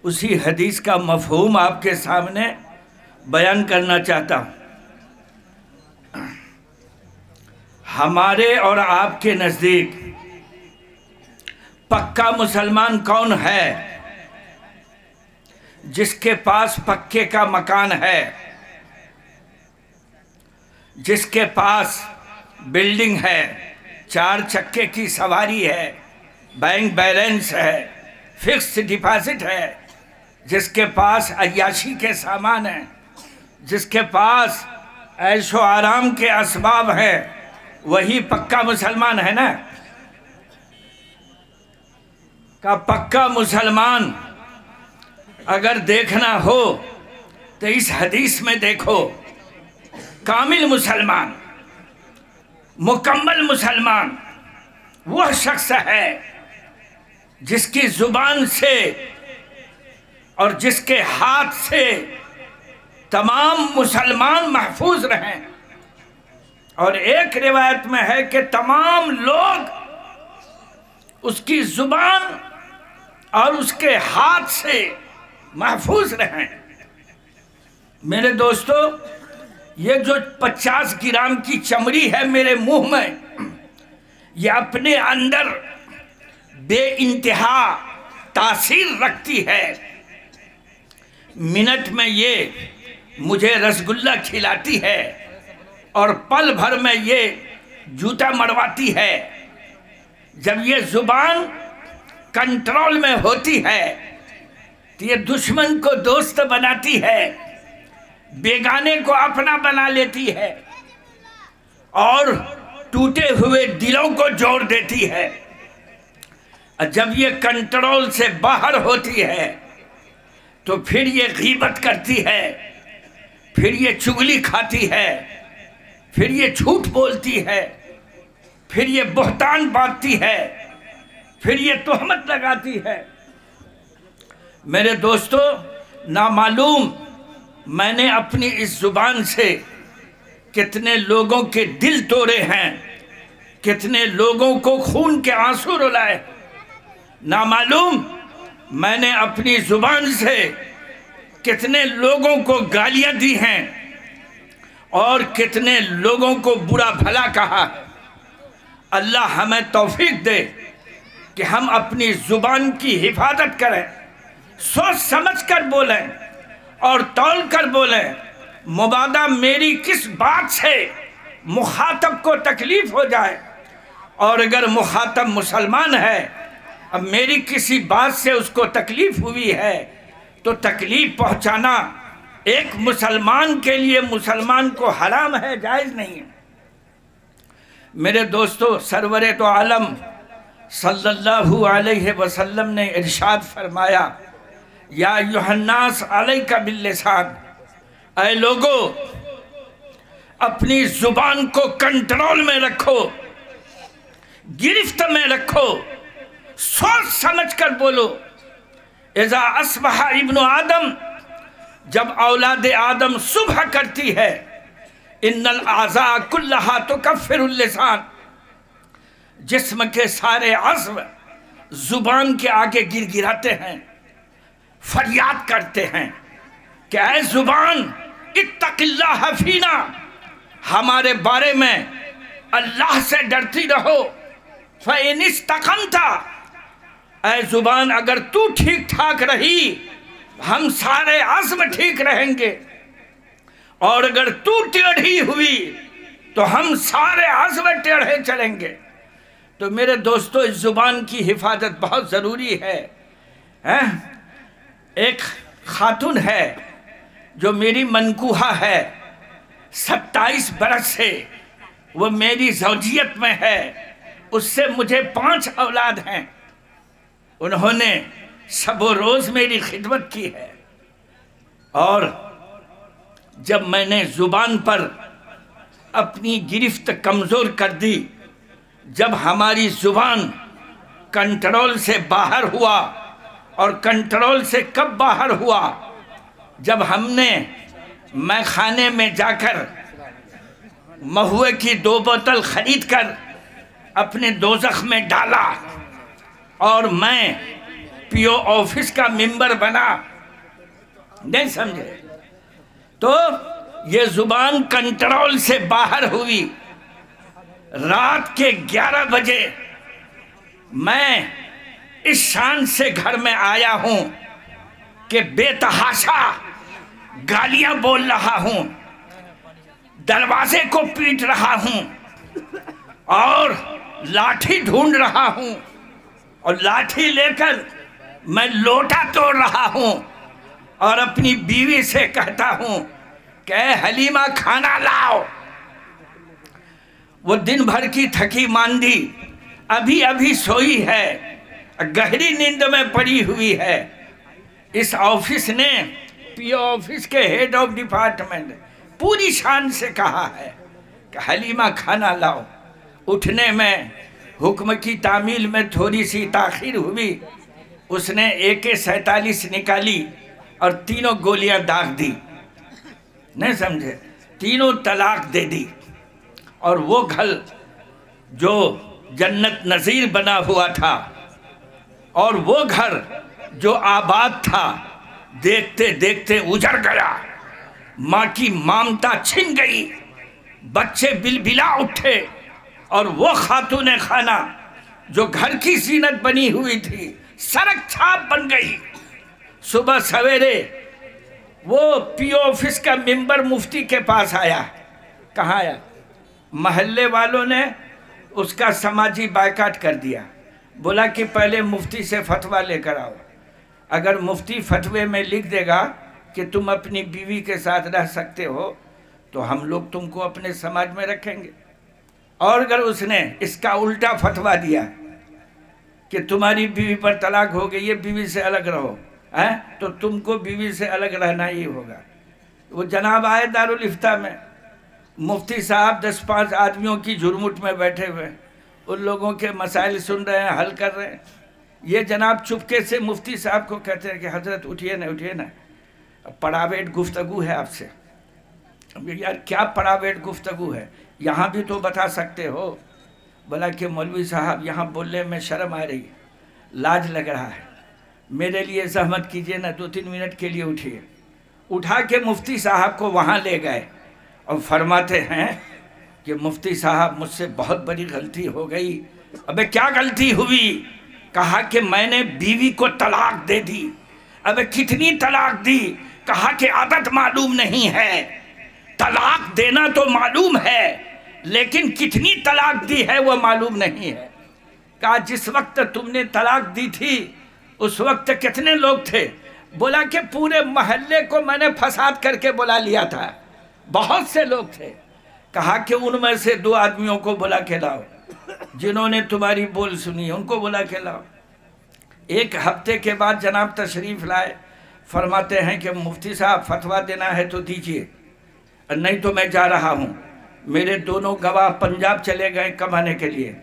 उसी हदीस का मफ़हूम आपके सामने बयान करना चाहता हूँ। हमारे और आपके नज़दीक पक्का मुसलमान कौन है? जिसके पास पक्के का मकान है, जिसके पास बिल्डिंग है, 4 चक्के की सवारी है, बैंक बैलेंस है, फिक्स डिपॉजिट है, जिसके पास अय्याशी के सामान है, जिसके पास ऐशो आराम के असबाब है, वही पक्का मुसलमान है ना। का पक्का मुसलमान अगर देखना हो तो इस हदीस में देखो। कामिल मुसलमान, मुकम्मल मुसलमान वह शख्स है जिसकी जुबान से और जिसके हाथ से तमाम मुसलमान महफूज रहें। और एक रिवायत में है कि तमाम लोग उसकी जुबान और उसके हाथ से महफूज रहें। मेरे दोस्तों, ये जो 50 ग्राम की चमड़ी है मेरे मुंह में, ये अपने अंदर बेइंतहा तासीर रखती है। मिनट में ये मुझे रसगुल्ला खिलाती है और पल भर में ये जूता मरवाती है। जब ये जुबान कंट्रोल में होती है तो ये दुश्मन को दोस्त बनाती है, बेगाने को अपना बना लेती है और टूटे हुए दिलों को जोड़ देती है। और जब ये कंट्रोल से बाहर होती है तो फिर ये गीबत करती है, फिर ये चुगली खाती है, फिर ये झूठ बोलती है, फिर ये बहतान बांधती है, फिर ये तोहमत लगाती है। मेरे दोस्तों, नामालूम मैंने अपनी इस जुबान से कितने लोगों के दिल तोड़े हैं, कितने लोगों को खून के आंसू रुलाए। नामालूम मैंने अपनी जुबान से कितने लोगों को गालियां दी हैं और कितने लोगों को बुरा भला कहा। अल्लाह हमें तौफीक दे कि हम अपनी जुबान की हिफाजत करें, सोच समझ कर बोलें और तौल कर बोलें। मुबादा मेरी किस बात से मुखातब को तकलीफ हो जाए, और अगर मुखातब मुसलमान है, अब मेरी किसी बात से उसको तकलीफ हुई है तो तकलीफ पहुंचाना एक मुसलमान के लिए मुसलमान को हराम है, जायज़ नहीं है। मेरे दोस्तों, सरवरे तो आलम सल्लल्लाहु अलैहि वसल्लम ने इरशाद फरमाया, या युहन्नास अलैका बिल्लिसान, ऐ लोगो अपनी जुबान को कंट्रोल में रखो, गिरफ्त में रखो, सोच समझ कर बोलो। इज़ा अस्बहा इब्नु आदम, जब औलाद आदम सुबह करती है, इन्नल आज़ा कुल्लहा तुकफ्फिरुल लिसान, जिस्म के सारे अज़्व जुबान के आगे गिड़गिड़ाते हैं, फरियाद करते हैं कि ऐ जुबान इत्तक़िल्लाह फीना, हमारे बारे में अल्लाह से डरती रहो। फ़इन इस्तक़मता, ऐ जुबान अगर तू ठीक ठाक रही हम सारे अज़्म ठीक रहेंगे, और अगर तू टेढ़ी हुई तो हम सारे अज़्म टेढ़े चलेंगे। तो मेरे दोस्तों, इस जुबान की हिफाजत बहुत ज़रूरी है। एक खातून है जो मेरी मनकूहा है, 27 बरस से वो मेरी ज़ौजियत में है, उससे मुझे 5 औलाद हैं। उन्होंने शबो रोज़ मेरी खिदमत की है, और जब मैंने ज़ुबान पर अपनी गिरफ्त कमज़ोर कर दी, जब हमारी ज़ुबान कंट्रोल से बाहर हुआ, और कंट्रोल से कब बाहर हुआ, जब हमने मैखाने में जाकर महुए की 2 बोतल खरीद कर अपने दोज़ख में डाला, और मैं पीओ ऑफिस का मेंबर बना, नहीं समझे? तो ये जुबान कंट्रोल से बाहर हुई। रात के 11 बजे मैं इस शान से घर में आया हूं कि बेतहाशा गालियां बोल रहा हूं, दरवाजे को पीट रहा हूं और लाठी ढूंढ रहा हूं, और लाठी लेकर मैं लोटा तोड़ रहा हूं और अपनी बीवी से कहता हूं कि हलीमा खाना लाओ। वो दिन भर की थकी मांदी अभी अभी सोई है, गहरी नींद में पड़ी हुई है। इस ऑफिस ने, पीओ ऑफिस के हेड ऑफ डिपार्टमेंट, पूरी शान से कहा है कि हलीमा खाना लाओ। उठने में हुक्म की तामील में थोड़ी सी ताखीर हुई। उसने AK-47 निकाली और तीनों गोलियां दाग दी, नहीं समझे? तीनों तलाक दे दी। और वो घर जो जन्नत नज़ीर बना हुआ था और वो घर जो आबाद था, देखते देखते उजड़ गया। माँ की ममता छिन गई, बच्चे बिलबिला उठे और वो खातून खाना जो घर की जीनत बनी हुई थी सड़क छाप बन गई। सुबह सवेरे वो पीओ ऑफिस का मेंबर मुफ्ती के पास आया। कहाँ आया? महल्ले वालों ने उसका समाजी बायकाट कर दिया। बोला कि पहले मुफ्ती से फतवा लेकर आओ, अगर मुफ्ती फतवे में लिख देगा कि तुम अपनी बीवी के साथ रह सकते हो तो हम लोग तुमको अपने समाज में रखेंगे, और अगर उसने इसका उल्टा फतवा दिया कि तुम्हारी बीवी पर तलाक हो गई है, बीवी से अलग रहो, हैं, तो तुमको बीवी से अलग रहना ही होगा। वो जनाब आए दारुल इफ्ता में, मुफ्ती साहब 10-5 आदमियों की झुरमुट में बैठे हुए, उन लोगों के मसाइल सुन रहे हैं, हल कर रहे हैं। ये जनाब चुपके से मुफ्ती साहब को कहते हैं कि हजरत उठिए ना, उठिए ना, प्राइवेट गुफ्तगू है आपसे। यार क्या प्राइवेट गुफ्तगू है, यहाँ भी तो बता सकते हो। बोला कि मौलवी साहब यहाँ बोलने में शर्म आ रही, लाज लग रहा है, मेरे लिए जहमत कीजिए ना, 2-3 मिनट के लिए उठिए। उठा के मुफ्ती साहब को वहाँ ले गए और फरमाते हैं कि मुफ्ती साहब मुझसे बहुत बड़ी गलती हो गई। अबे क्या गलती हुई? कहा कि मैंने बीवी को तलाक दे दी। अबे कितनी तलाक दी? कहा कि आदत मालूम नहीं है, तलाक देना तो मालूम है लेकिन कितनी तलाक दी है वो मालूम नहीं है। कहा जिस वक्त तुमने तलाक दी थी उस वक्त कितने लोग थे? बोला कि पूरे मोहल्ले को मैंने फसाद करके बुला लिया था, बहुत से लोग थे। कहा कि उनमें से 2 आदमियों को बुला के लाओ जिन्होंने तुम्हारी बोल सुनी, उनको बुला के लाओ। 1 हफ्ते के बाद जनाब तशरीफ़ लाए, फरमाते हैं कि मुफ्ती साहब फतवा देना है तो दीजिए, नहीं तो मैं जा रहा हूँ। मेरे दोनों गवाह पंजाब चले गए कमाने के लिए,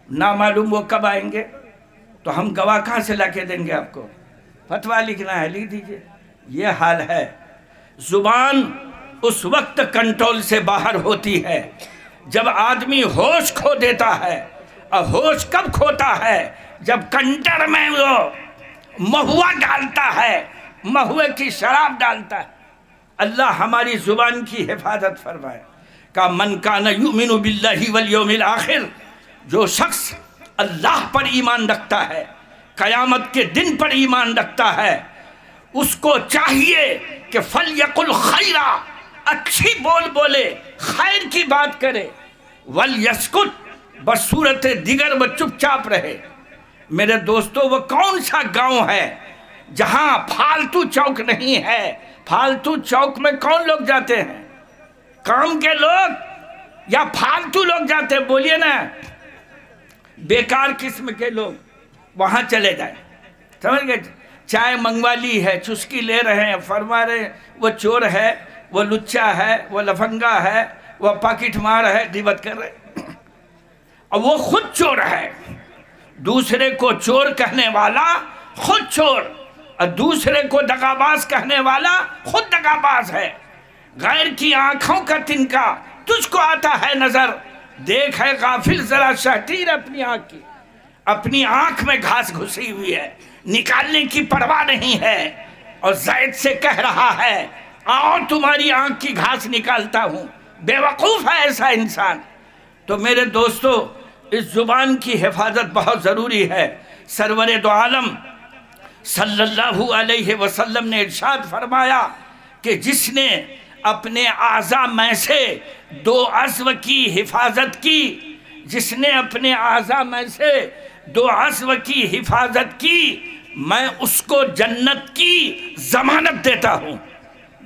ना मालूम वो कब आएंगे, तो हम गवाह कहाँ से ला के देंगे आपको? फतवा लिखना है, लिख दीजिए। ये हाल है। जुबान उस वक्त कंट्रोल से बाहर होती है जब आदमी होश खो देता है। और होश कब खोता है? जब कंटर में वो महुआ डालता है, महुए की शराब डालता है। अल्लाह हमारी जुबान की हिफाजत फरमाए। का मन कान युमिनु बिल्लाहि वल यौमिल आखिर, जो शख्स अल्लाह पर ईमान रखता है, क़यामत के दिन पर ईमान रखता है, उसको चाहिए कि फल यकुल खैरा, अच्छी बोल बोले, खैर की बात करे, वल यस्कुत, बसूरत दिगर वो चुपचाप रहे। मेरे दोस्तों, वो कौन सा गांव है जहां फालतू चौक नहीं है? फालतू चौक में कौन लोग जाते हैं? काम के लोग या फालतू लोग जाते हैं? बोलिए ना, बेकार किस्म के लोग वहां चले जाए। समझ गए? चाय मंगवा ली है, चुस्की ले रहे हैं, फरमा रहे वो चोर है, वो लुच्चा है, वो लफंगा है, वो पॉकेट मार है, दिवत कर रहे। और वो खुद चोर है, दूसरे को चोर कहने वाला खुद चोर, और दूसरे को दगाबाज कहने वाला खुद दगाबाज है। गैर की आंखों का तिनका तुझको आता है नजर, देख है गाफिल जरा शहतीर अपनी आंख की, अपनी आंख में घास घुसी हुई है, निकालने की परवाह नहीं है और ज़ैद से कह रहा है आओ तुम्हारी आंख की घास निकालता हूं। बेवकूफ़ है ऐसा इंसान। तो मेरे दोस्तों, इस जुबान की हिफाजत बहुत ज़रूरी है। सरवरे दो आलम सल्लल्लाहु अलैहि वसल्लम ने इरशाद फरमाया कि जिसने अपने आज़ा में से दो अज़्व की हिफाजत की, जिसने अपने आज़ा में से दो अज़्व की हिफाजत की, मैं उसको जन्नत की ज़मानत देता हूँ।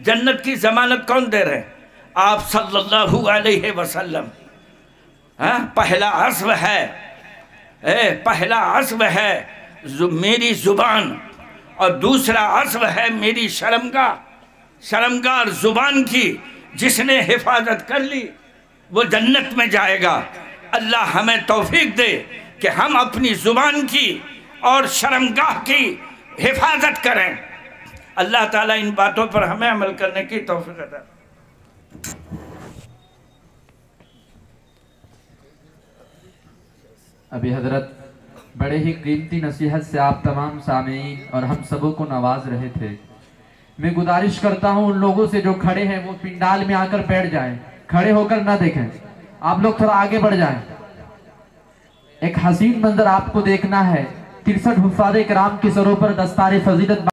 जन्नत की ज़मानत कौन दे रहे हैं? आप सल्लल्लाहु अलैहि वसल्लम। हाँ, पहला अज़्व है, पहला अज़्व है मेरी ज़ुबान, और दूसरा अज़्व है मेरी शर्मगाह और ज़ुबान की। जिसने हिफाजत कर ली वो जन्नत में जाएगा। अल्लाह हमें तौफीक दे कि हम अपनी ज़ुबान की और शर्मगाह की हिफाजत करें। अल्लाह ताला इन बातों पर हमें अमल करने की तौफीक अता। अभी हजरत बड़े ही कीमती नसीहत से आप तमाम सामीन और हम सबों को नवाज रहे थे। मैं गुजारिश करता हूं उन लोगों से जो खड़े हैं वो पिंडाल में आकर बैठ जाएं, खड़े होकर ना देखें। आप लोग थोड़ा आगे बढ़ जाएं। एक हसीन मंजर आपको देखना है। 63 हुफ़ाज़े किराम की सरों पर दस्तारे फजीलत